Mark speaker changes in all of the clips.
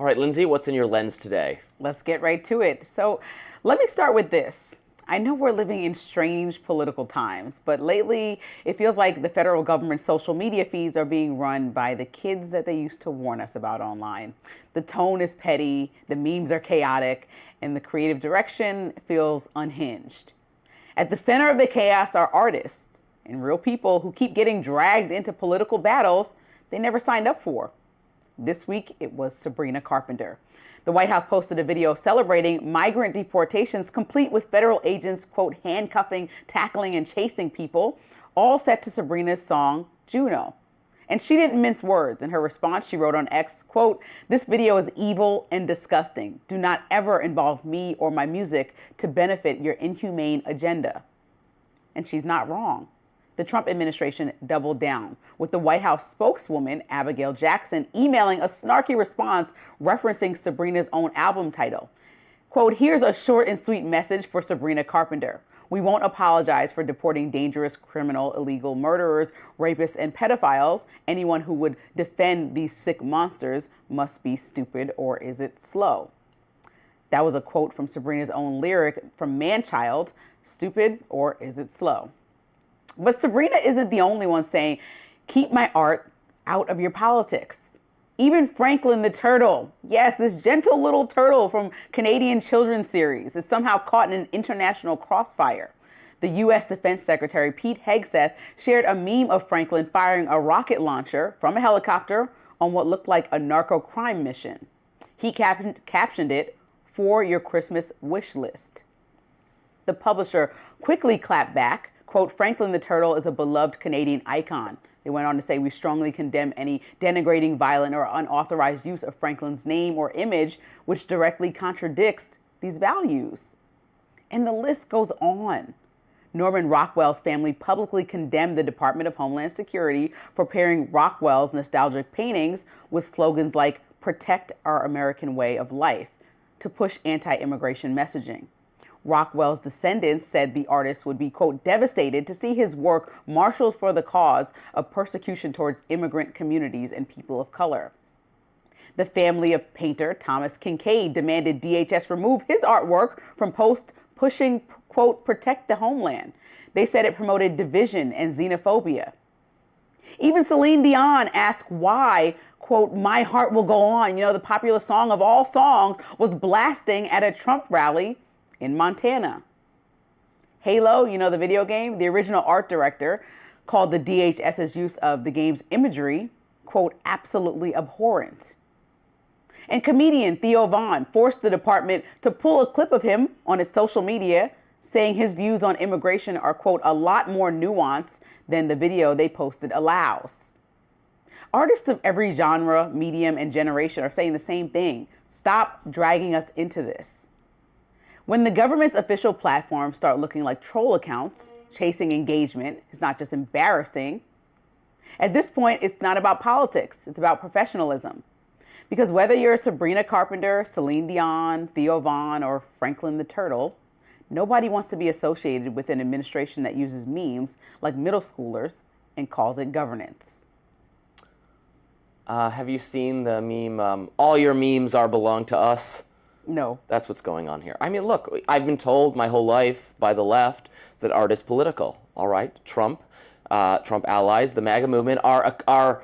Speaker 1: right, Lindsey, what's in your lens today?
Speaker 2: Let's get right to it. So let me start with this. I know we're living in strange political times, but lately it feels like the federal government's social media feeds are being run by the kids that they used to warn us about online. The tone is petty, the memes are chaotic, and the creative direction feels unhinged. At the center of the chaos are artists and real people who keep getting dragged into political battles they never signed up for. This week, it was Sabrina Carpenter. The White House posted a video celebrating migrant deportations complete with federal agents, quote, handcuffing, tackling, and chasing people, all set to Sabrina's song, Juno. And she didn't mince words. In her response, she wrote on X, quote, "This video is evil and disgusting. Do not ever involve me or my music to benefit your inhumane agenda." And she's not wrong. The Trump administration doubled down, with the White House spokeswoman, Abigail Jackson, emailing a snarky response referencing Sabrina's own album title. Quote, "Here's a short and sweet message for Sabrina Carpenter. We won't apologize for deporting dangerous, criminal, illegal murderers, rapists, and pedophiles. Anyone who would defend these sick monsters must be stupid, or is it slow?" That was a quote from Sabrina's own lyric from Manchild, "Stupid, or is it slow?" But Sabrina isn't the only one saying, "Keep my art out of your politics." Even Franklin the turtle, yes, this gentle little turtle from Canadian children's series, is somehow caught in an international crossfire. The U.S. Defense Secretary Pete Hegseth shared a meme of Franklin firing a rocket launcher from a helicopter on what looked like a narco crime mission. He captioned it, "For your Christmas wish list." The publisher quickly clapped back, quote, "Franklin the turtle is a beloved Canadian icon." They went on to say, "We strongly condemn any denigrating, violent, or unauthorized use of Franklin's name or image which directly contradicts these values." And the list goes on. Norman Rockwell's family publicly condemned the Department of Homeland Security for pairing Rockwell's nostalgic paintings with slogans like "Protect our American way of life" to push anti-immigration messaging. Rockwell's descendants said the artist would be, quote, "devastated to see his work marshaled for the cause of persecution towards immigrant communities and people of color." The family of painter Thomas Kincaid demanded DHS remove his artwork from posts pushing, quote, "protect the homeland." They said it promoted division and xenophobia. Even Celine Dion asked why, quote, "My Heart Will Go On," the popular song of all songs, was blasting at a Trump rally in Montana. Halo, the video game, the original art director called the DHS's use of the game's imagery, quote, "absolutely abhorrent." And comedian Theo Von forced the department to pull a clip of him on its social media, saying his views on immigration are, quote, "a lot more nuanced than the video they posted allows." Artists of every genre, medium, and generation are saying the same thing. Stop dragging us into this. When the government's official platforms start looking like troll accounts, chasing engagement is not just embarrassing. At this point, it's not about politics, it's about professionalism. Because whether you're Sabrina Carpenter, Celine Dion, Theo Von, or Franklin the Turtle, nobody wants to be associated with an administration that uses memes like middle schoolers and calls it governance.
Speaker 1: Have you seen the meme, "All your memes are belong to us"?
Speaker 2: No.
Speaker 1: That's what's going on here. I mean, look, I've been told my whole life by the left that art is political. All right, Trump allies, the MAGA movement are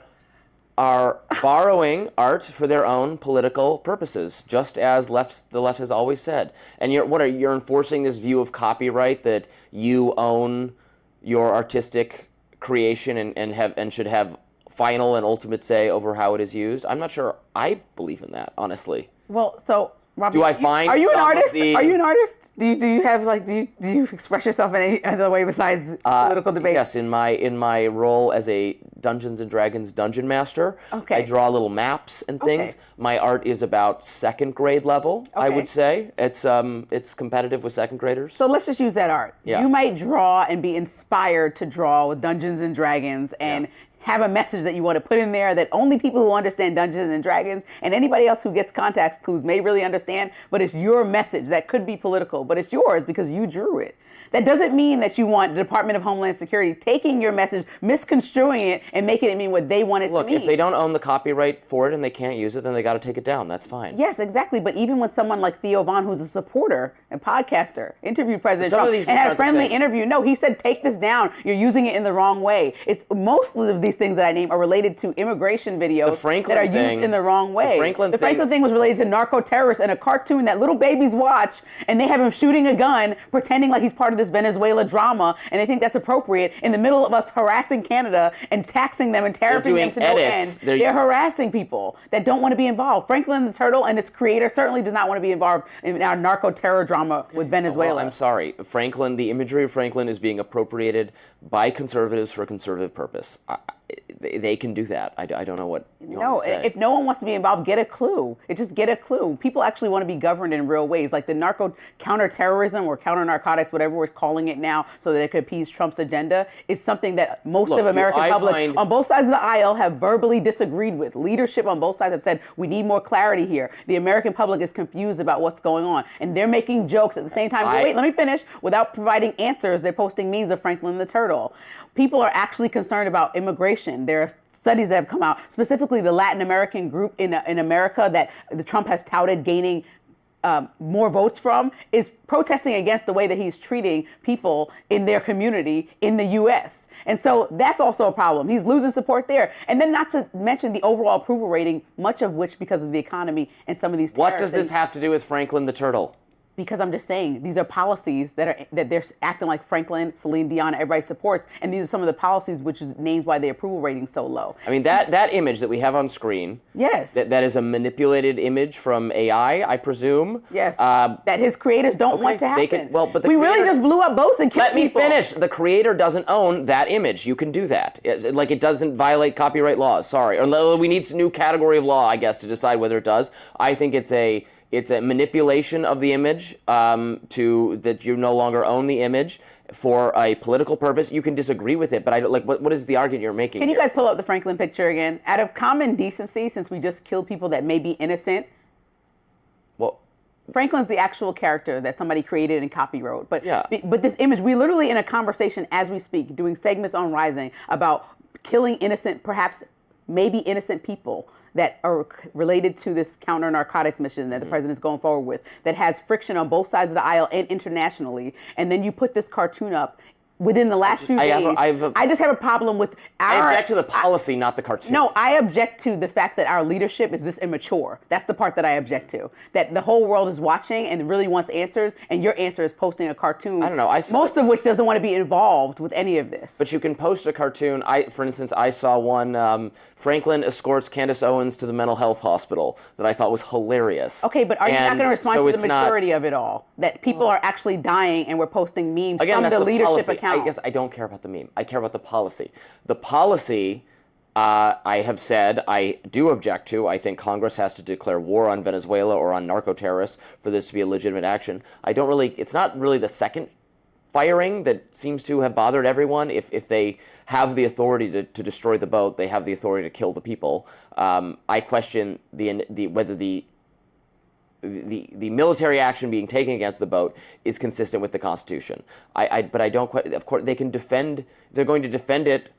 Speaker 1: borrowing art for their own political purposes, just as the left has always said. And you're enforcing this view of copyright that you own your artistic creation and should have final and ultimate say over how it is used. I'm not sure I believe in that, honestly.
Speaker 2: Well, so Robbie,
Speaker 1: do I find?
Speaker 2: Are you an
Speaker 1: some
Speaker 2: artist?
Speaker 1: of the-
Speaker 2: Are you an artist? Do you have do you express yourself in any other way besides political debate?
Speaker 1: Yes, in my role as a Dungeons and Dragons dungeon master,
Speaker 2: Okay.
Speaker 1: I draw little maps and things.
Speaker 2: Okay.
Speaker 1: My art is about second grade level, I
Speaker 2: Okay.
Speaker 1: would say. It's competitive with second graders.
Speaker 2: So let's just use that art.
Speaker 1: Yeah.
Speaker 2: You might draw and be inspired to draw with Dungeons and Dragons and have a message that you want to put in there that only people who understand Dungeons and Dragons and anybody else who gets context clues may really understand, but it's your message that could be political, but it's yours because you drew it. That doesn't mean that you want the Department of Homeland Security taking your message, misconstruing it, and making it mean what they want it to mean.
Speaker 1: Look, if they don't own the copyright for it and they can't use it, then they got to take it down. That's fine.
Speaker 2: Yes, exactly. But even with someone like Theo Von, who's a supporter and podcaster, interviewed President Trump and had a friendly interview. No, he said, take this down. You're using it in the wrong way. It's most of these things that I name are related to immigration videos that are used in the wrong way. The Franklin thing was related to narco-terrorists and a cartoon that little babies watch, and they have him shooting a gun, pretending like he's part of this Venezuela drama, and they think that's appropriate in the middle of us harassing Canada and taxing them and tariffing them to no end. They're harassing people that don't want to be involved. Franklin the Turtle and its creator certainly does not want to be involved in our narco-terror drama with Venezuela.
Speaker 1: Well, I'm sorry. Franklin, the imagery of Franklin is being appropriated by conservatives for a conservative purpose. They can do that. I don't know what you want to say.
Speaker 2: If no one wants to be involved, get a clue. Just get a clue. People actually want to be governed in real ways, like the counterterrorism or counter-narcotics, whatever we're calling it now, so that it could appease Trump's agenda, is something that most of American public on both sides of the aisle have verbally disagreed with. Leadership on both sides have said, we need more clarity here. The American public is confused about what's going on, and they're making jokes at the same time. Wait, let me finish. Without providing answers, they're posting memes of Franklin the Turtle. People are actually concerned about immigration. There are studies that have come out, specifically the Latin American group in America that Trump has touted gaining more votes from, is protesting against the way that he's treating people in their community in the U.S. And so that's also a problem. He's losing support there. And then not to mention the overall approval rating, much of which because of the economy and some of these
Speaker 1: What does this have to do with Franklin the Turtle?
Speaker 2: Because I'm just saying, these are policies that they're acting like Franklin, Celine Dion, everybody supports, and these are some of the policies which is names why the approval rating's so low.
Speaker 1: I mean, that image that we have on screen,
Speaker 2: yes,
Speaker 1: that is a manipulated image from AI, I presume.
Speaker 2: Yes, that his creators don't want to happen.
Speaker 1: But
Speaker 2: we really just blew up boats and killed people.
Speaker 1: Let me finish. The creator doesn't own that image. You can do that. It doesn't violate copyright laws. Sorry. Or we need a new category of law, I guess, to decide whether it does. I think it's a manipulation of the image that you no longer own the image for a political purpose. You can disagree with it, but I don't, what is the argument you're making?
Speaker 2: Can you guys pull up the Franklin picture again? Out of common decency, since we just killed people that may be innocent.
Speaker 1: Well,
Speaker 2: Franklin's the actual character that somebody created and copywrote. But
Speaker 1: yeah.
Speaker 2: But this image, we literally in a conversation as we speak, doing segments on Rising about killing innocent, perhaps maybe innocent people that are related to this counter-narcotics mission that the president is going forward with, that has friction on both sides of the aisle and internationally, and then you put this cartoon up within the last few days. I just have a problem with
Speaker 1: I object to the policy, not the cartoon.
Speaker 2: No, I object to the fact that our leadership is this immature. That's the part that I object to. That the whole world is watching and really wants answers, and your answer is posting a cartoon.
Speaker 1: I don't know.
Speaker 2: Most of which doesn't want to be involved with any of this.
Speaker 1: But you can post a cartoon. For instance, I saw one, Franklin escorts Candace Owens to the mental health hospital, that I thought was hilarious.
Speaker 2: Okay, but are you not going to respond to the maturity of it all? That people are actually dying and we're posting memes from the leadership account.
Speaker 1: I guess I don't care about the meme. I care about the policy. The policy, I have said, I do object to. I think Congress has to declare war on Venezuela or on narco-terrorists for this to be a legitimate action. It's not really the second firing that seems to have bothered everyone. If they have the authority to destroy the boat, they have the authority to kill the people. I question whether the military action being taken against the boat is consistent with the Constitution. But I don't quite. Of course, they can defend. They're going to defend it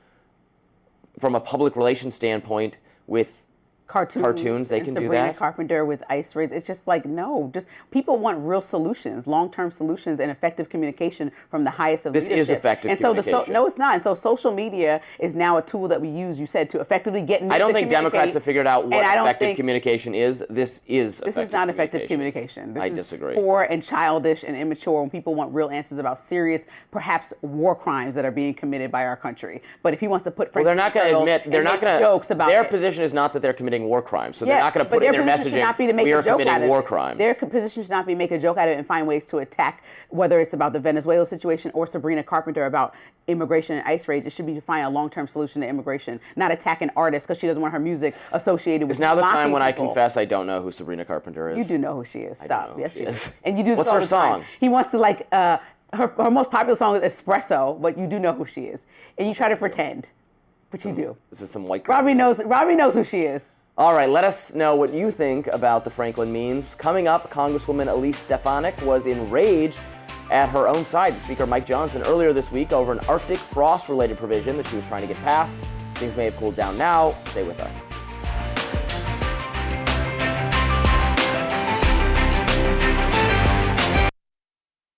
Speaker 1: from a public relations standpoint with cartoons. They can do that.
Speaker 2: Sabrina Carpenter with ice raids. It's just like, no. Just people want real solutions, long-term solutions, and effective communication from the highest of leadership.
Speaker 1: This is effective communication.
Speaker 2: No, it's not. And so social media is now a tool that we use. You said to effectively get.
Speaker 1: I don't think Democrats have figured out what effective communication is. This is
Speaker 2: not effective communication. This
Speaker 1: I
Speaker 2: is
Speaker 1: disagree.
Speaker 2: Poor and childish and immature when people want real answers about serious, perhaps war crimes that are being committed by our country. But if he wants to put,
Speaker 1: they're not going to admit. They're not going to
Speaker 2: jokes about
Speaker 1: their
Speaker 2: it.
Speaker 1: Position is not that they're committing war crimes. So they're not going to put in their messaging, we are committing war crimes.
Speaker 2: Their position should not be make a joke out of it and find ways to attack, whether it's about the Venezuela situation or Sabrina Carpenter about immigration and ice raids. It should be to find a long-term solution to immigration, not attack an artist because she doesn't want her music associated with.
Speaker 1: Is now the time when I confess I don't know who Sabrina Carpenter is?
Speaker 2: You do know who she is. Stop.
Speaker 1: Yes, she is.
Speaker 2: And you do.
Speaker 1: What's her song?
Speaker 2: He wants to her most popular song is Espresso, but you do know who she is, and you try to pretend, but you do.
Speaker 1: This is some white girl.
Speaker 2: Robbie knows who she is.
Speaker 1: All right, let us know what you think about the Franklin memes. Coming up, Congresswoman Elise Stefanik was enraged at her own side to Speaker Mike Johnson earlier this week over an Arctic frost-related provision that she was trying to get passed. Things may have cooled down now. Stay with us.